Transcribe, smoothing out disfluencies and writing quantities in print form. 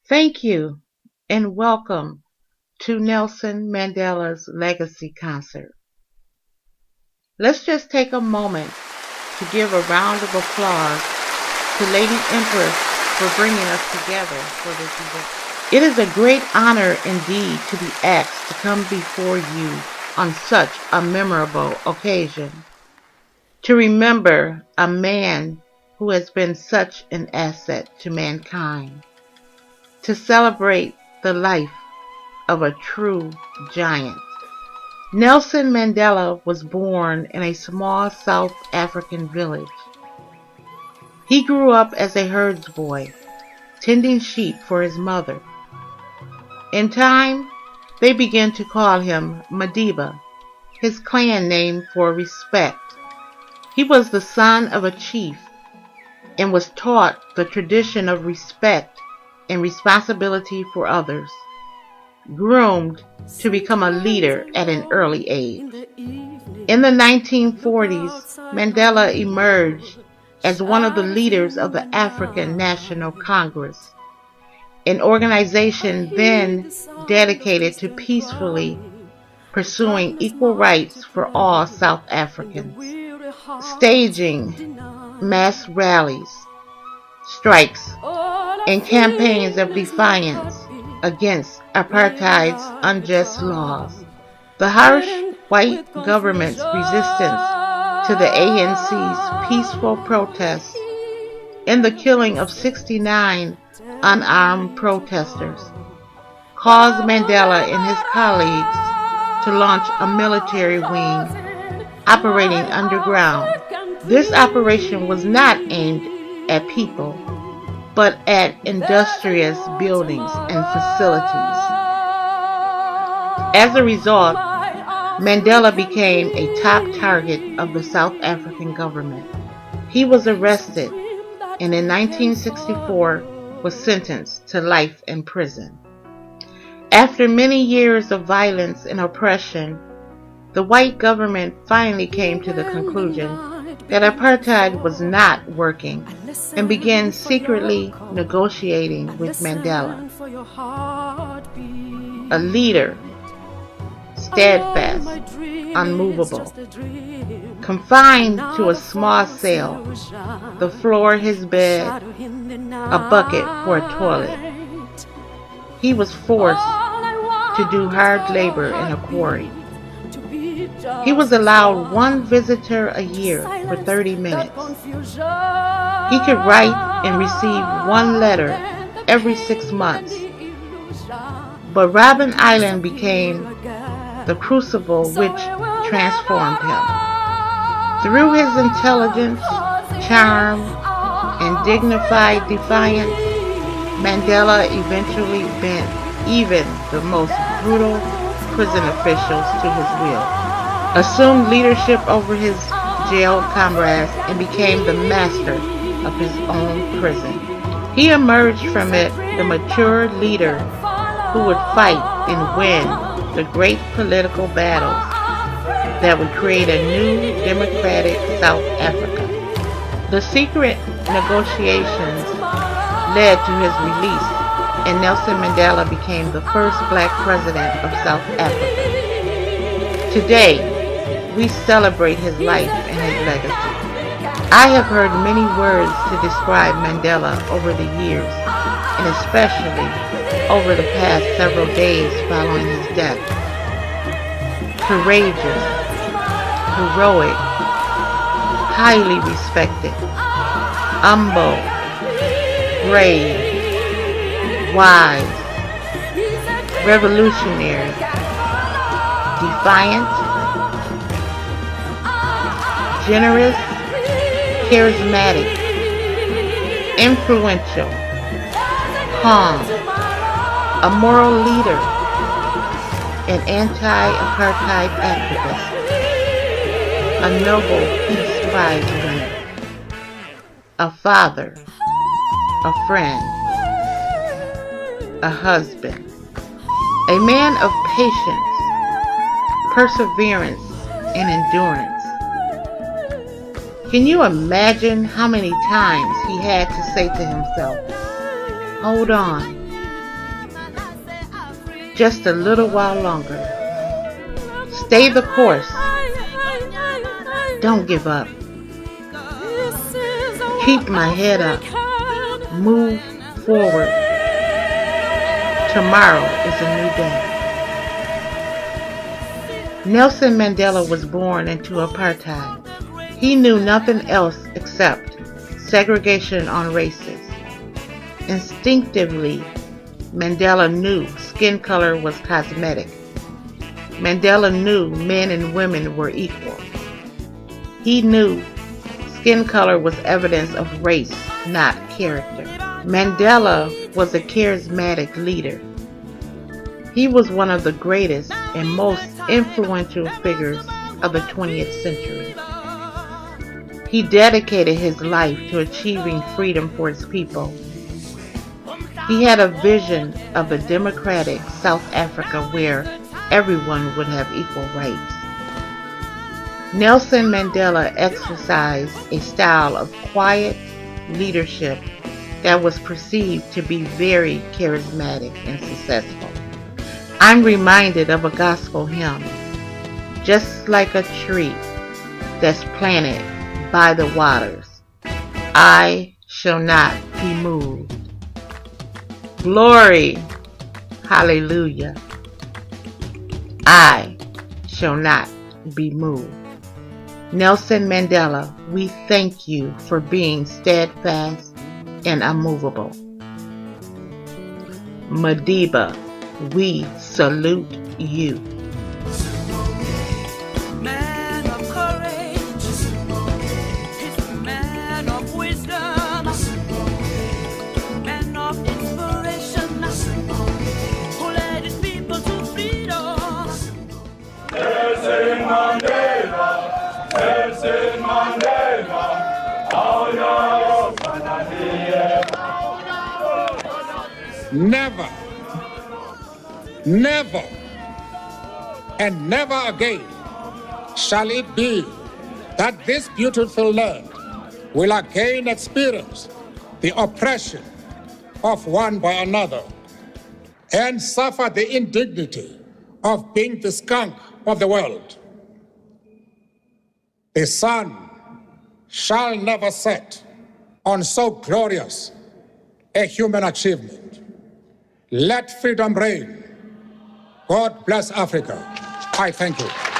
Thank you and welcome to Nelson Mandela's Legacy Concert. Let's just take a moment to give a round of applause to Lady Empress for bringing us together for this event. It is a great honor indeed to be asked to come before you on such a memorable occasion, to remember a man who has been such an asset to mankind, to celebrate the life of a true giant. Nelson Mandela was born in a small South African village. He grew up as a herdsboy, tending sheep for his mother. In time, they began to call him Madiba, his clan name for respect. He was the son of a chief and was taught the tradition of respect and responsibility for others, groomed to become a leader at an early age. In the 1940s, Mandela emerged as one of the leaders of the African National Congress, an organization then dedicated to peacefully pursuing equal rights for all South Africans, staging mass rallies, strikes, and campaigns of defiance against apartheid's unjust laws. The harsh white government's resistance to the ANC's peaceful protests and the killing of 69 unarmed protesters caused Mandela and his colleagues to launch a military wing operating underground. This operation was not aimed at people, but at industrious buildings and facilities. As a result, Mandela became a top target of the South African government. He was arrested and in 1964 was sentenced to life in prison. After many years of violence and oppression, the white government finally came to the conclusion that apartheid was not working and began secretly negotiating with Mandela, a leader, steadfast, unmovable, confined to a small cell, the floor his bed, a bucket for a toilet. He was forced to do hard labor in a quarry. He was allowed one visitor a year for 30 minutes. He could write and receive one letter every 6 months. But Robben Island became the crucible which transformed him. Through his intelligence, charm, and dignified defiance, Mandela eventually bent even the most brutal prison officials to his will, assumed leadership over his jailed comrades, and became the master of his own prison. He emerged from it the mature leader who would fight and win the great political battles that would create a new democratic South Africa. The secret negotiations led to his release, and Nelson Mandela became the first black president of South Africa. Today, we celebrate his life and his legacy. I have heard many words to describe Mandela over the years, and especially over the past several days following his death. Courageous, heroic, highly respected, humble, brave, wise, revolutionary, defiant, generous, charismatic, influential, calm, a moral leader, an anti-apartheid activist, a Nobel Peace Prize winner, a father, a friend, a husband, a man of patience, perseverance, and endurance. Can you imagine how many times he had to say to himself, "Hold on, just a little while longer. Stay the course. Don't give up. Keep my head up. Move forward. Tomorrow is a new day. Nelson Mandela was born into apartheid. He knew nothing else except segregation on races. Instinctively, Mandela knew skin color was cosmetic. Mandela knew men and women were equal. He knew skin color was evidence of race, not character. Mandela was a charismatic leader. He was one of the greatest and most influential figures of the 20th century. He dedicated his life to achieving freedom for his people. He had a vision of a democratic South Africa where everyone would have equal rights. Nelson Mandela exercised a style of quiet leadership that was perceived to be very charismatic and successful. I'm reminded of a gospel hymn, just like a tree that's planted by the waters, I shall not be moved. Glory, hallelujah, I shall not be moved. Nelson Mandela, we thank you for being steadfast and unmovable. Madiba, we salute you. Man of courage, he's a man of wisdom, man of inspiration, who led his people to freedom. Nelson Mandela, Nelson Mandela, never, never, and never again shall it be that this beautiful land will again experience the oppression of one by another and suffer the indignity of being the skunk of the world. The sun shall never set on so glorious a human achievement. Let freedom reign. God bless Africa. I thank you.